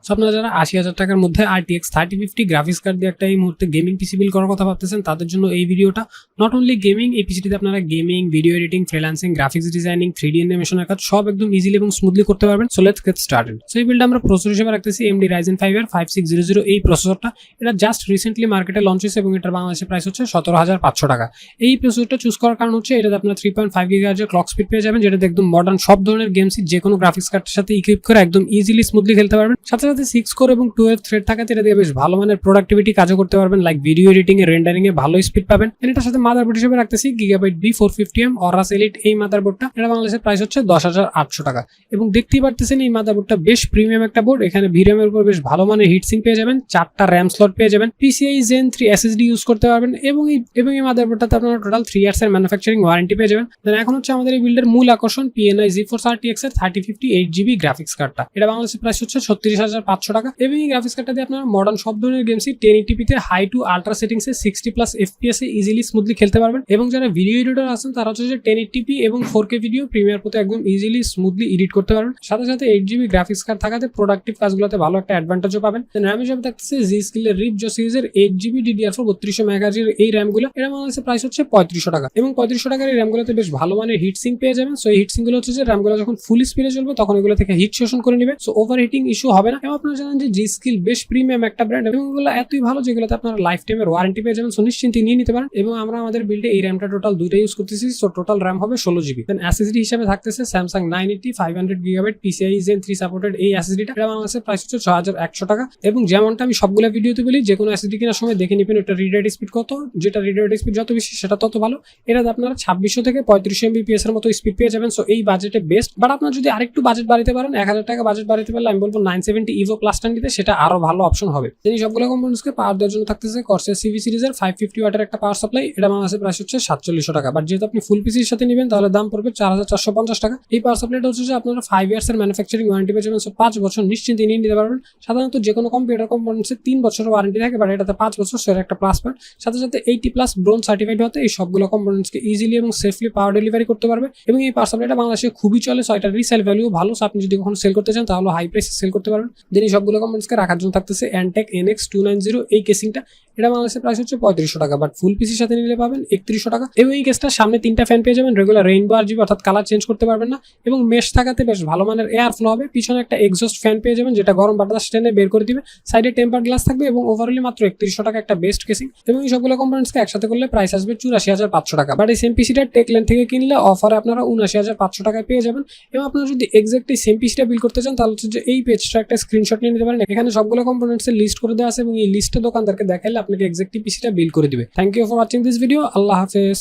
So আপনারা যারা ৮০,০০০ টাকার মধ্যে RTX 3050 গ্রাফিক্স কার্ড দিয়ে একটা এই মুহূর্তে গেমিং পিসি বিল্ড করার কথা ভাবতেছেন, তাদের জন্য এই ভিডিওটা। নট অনলি গেমিং, এই পিসিটিতে আপনারা gaming, video editing, freelancing, graphics designing, 3D অ্যানিমেশনের কাজ সব একদম ইজিলি এবং স্মুথলি করতে পারবেন। So let's get started. So এই বিল্ডে আমরা প্রসেসর হিসেবে রাখতেছি AMD Ryzen 5 এর 5600 এই প্রসেসরটা। এটা জাস্ট রিসেন্টলি মার্কেটে লঞ্চ হয়েছে এবং এটার বাংলাদেশের প্রাইস হচ্ছে 17,500 টাকা। এই প্রসেসরটা চুজ করার কারণ হচ্ছে এটাতে আপনারা 3.5 GHz এর ক্লক স্পিড পেয়ে যাবেন, যেটাতে একদম মডার্ন সব ধরনের গেমসই যে কোনো গ্রাফিক্স কার্ডের সাথে ইকুইপ করে একদম ইজিলি স্মুথলি খেলতে পারবেন। সাথে সাথে 6 কোর এবং 12 থ্রেড থাকাতে এটা দিয়ে বেশ ভালো মানের প্রোডাক্টিভিটি কাজও করতে পারবেন, লাইক ভিডিও এডিটিং এ, রেন্ডারিং এ ভালো স্পিড পাবেন। এটার সাথে মাদারবোর্ড হিসেবে রাখতেছি gigabyte B450M Aorus Elite এই মাদারবোর্ডটা। এটা বাংলাদেশের প্রাইস হচ্ছে 10,800 টাকা। এবং দেখতেই পারতেছেন এই মাদারবোর্ডটা বেশ প্রিমিয়াম একটা বোর্ড। এখানে VRAM এর উপর বেশ ভালো মানের হিটসিঙ্ক পেয়ে যাবেন, 4টা RAM স্লট পেয়ে যাবেন, PCIe Gen 3 SSD ইউজ করতে পারবেন এবং এই মাদারবোর্ডটাতে আপনারা টোটাল 3 ইয়ার্স এর ম্যানুফ্যাকচারিং ওয়ারেন্টি পেয়ে যাবেন। দেন এখন হচ্ছে আমাদের এই বিল্ডের মূল আকর্ষণ PNI GeForce RTX এর 3050 8GB গ্রাফিক্স কার্ডটা। এটা বাংলাদেশের প্রাইস হচ্ছে 36,500 টাকা এবং এই গ্রাফিক্স কার্ডটা দিয়ে আপনারা মডার্ন সব ধরনের গেমসই 1080p তে হাই টু আল্ট্রা সেটিংস এ 60+ FPS এ ইজিলি স্মুথলি খেলতে পারবেন। এবং যারা ভিডিও এডিটর আছেন তারা হচ্ছে 1080p এবং 4K ভিডিও প্রিমিয়ার প্রতি একদম ইজিলি স্মুথলি এডিট করতে পারবেন। সাথে সাথে 8GB গ্রাফিক্স কার্ড থাকাতে প্রোডাক্টিভ কাজগুলোতে ভালো একটা অ্যাডভান্টেজও পাবেন। RAM হিসেবে থাকতেছে G-Skill এর Ripjo সিরিজের 8GB DDR4 3200 MHz এর এই RAM গুলো। এটা বাংলাদেশের প্রাইস হচ্ছে 3500 টাকা এবং 3500 টাকার এই RAM গুলোতে বেশ ভালো মানের হিট সিঙ্ক পেয়ে যাবেন। সো এই হিট সিঙ্ক গুলো হচ্ছে RAM গুলো যখন ফুল স্পিডে চলবে তখন এগুলো থেকে হিট শোষণ করে নেবে, সো ওভারহিটিং ইস্যু হবে না। এবং আপনারা জানেন যে G-Skill বেশ প্রিমিয়াম একটা ব্র্যান্ড এবং এগুলো এতই ভালো যেগুলোতে আপনারা লাইফ টাইমের ওয়ারেন্টি পেয়ে যাবেন, সো নিশ্চিন্তে নিয়ে নিতে পারেন। এবং আমরা আমাদের বিল্ডে এই র্যামটা টোটাল দুইটা ইউজ করতেছি, সো টোটাল RAM হবে 16GB। দেন SSD হিসেবে থাকতেছে Samsung 980 500GB PCIe Gen 3 supported এই SSDটা। এটা বাংলাদেশের প্রাইস হচ্ছে 6,100 টাকা। এবং যেমনটা আমি সবগুলো ভিডিওতে বলি, যে কোনো SSD কেনার সময় দেখে নেবেন এটা রিড রাইট স্পিড কত, যেটা রিড রাইট স্পিড যত বেশি সেটা তত ভালো। এটাতে আপনারা 2600 থেকে 3500 MBPS এর মতো স্পিড পেয়ে যাবেন, সো এই বাজেটে বেস্ট। বাট আপনারা যদি আরেকটু বাজেট বাড়াতে পারেন, 1000 টাকা বাজেট বাড়াতে পারলে আমি বলবো 970 EVO প্লাসটা নিতে, সেটা আরো ভালো অপশন হবে। এই সবগুলো কম্পোনেন্টসকে পাওয়ার দেওয়ার জন্য থাকতেছে Corsair CV সিরিজের 550 ওয়াটের একটা পাওয়ার সাপ্লাই। এটা বাংলাদেশের প্রাইস হচ্ছে 4700 টাকা। বাট যেহেতু আপনি ফুল পিসির সাথে নেবেন তাহলে দাম পড়বে 4450 টাকা। এই পাওয়ার সাপ্লাইটা হচ্ছে যে আপনারা 5 ইয়ার্স এর ম্যানুফ্যাকচারিং ওয়ারেন্টি পেয়ে যাবেন, সো 5 বছর নিশ্চিন্তে নিয়ে নিতে পারবেন। সাধারণত যে কোনো কম্পিউটার কম্পোনেন্টসে 3 বছরের ওয়ারেন্টি থাকে, বাট এটাতে 5 বছর, সেটা একটা প্লাস পয়েন্ট। সাথে সাথে 80+ ব্রোঞ্জ সার্টিফাইড হতে এই সবগুলো কম্পোনেন্টসকে ইজিলি এবং সেফলি পাওয়ার ডেলিভারি করতে পারবে। এবং এই পাওয়ার সাপ্লাইটা বাংলাদেশে খুবই চলে, সো এটা রিসেল ভ্যালু ভালো। সো আপনি যদি কখনো সেল করতে চান তাহলে হাই প্রাইসে সেল করতে পারবেন। দেন এই সবগুলো কম্পোনেন্টসকে রাখার জন্য থাকতেছে Antec NX290 এই কেসিংটা। এটা বাংলাদেশের প্রাইস হচ্ছে 3500 টাকা, বাট ফুল পিসির সাথে নিলে পাবেন 3100 টাকা। এবং এই কেসটার সামনে 3টা ফ্যান পেয়ে যাবেন, রেগুলার রেইনবো RGB অর্থাৎ কালার চেঞ্জ করতে পারবেন না। এবং মেশ থাকাতে বেশ ভালো মানের এয়ার ফ্লো হবে। পিছনে একটা এক্সস্ট ফ্যান পেয়ে যাবেন যেটা গরম বাতাস টেনে বের করে দিবে। সাইডে টেম্পার গ্লাস থাকবে এবং ওভারঅলি মাত্র 3100 টাকা একটা বেস্ট কেসিং। এবং এই সবগুলো কম্পোনেন্টসকে একসাথে করলে প্রাইস আসবে 84,500 টাকা। বাট এই সেম পিসিটা টেকল্যান্ড থেকে কিনলে অফারে আপনারা 79,500 টাকায় পেয়ে যাবেন। এবং আপনারা যদি এক্স্যাক্ট এই সেম পিসিটা বিল করতে চান তাহলে হচ্ছে যে এই পেজটা একটা স্ক্রিনশট নিয়ে নিতে পারেন। এখানে সবগুলো কম্পোনেন্টসের লিস্ট করে দেওয়া আছে এবং এই লিস্টে দোকানদারকে দেখাইলে আপনাকে এক্স্যাক্ট পিসিটা বিল করে দিবে। Thank you for watching this video. আল্লাহ হাফেজ।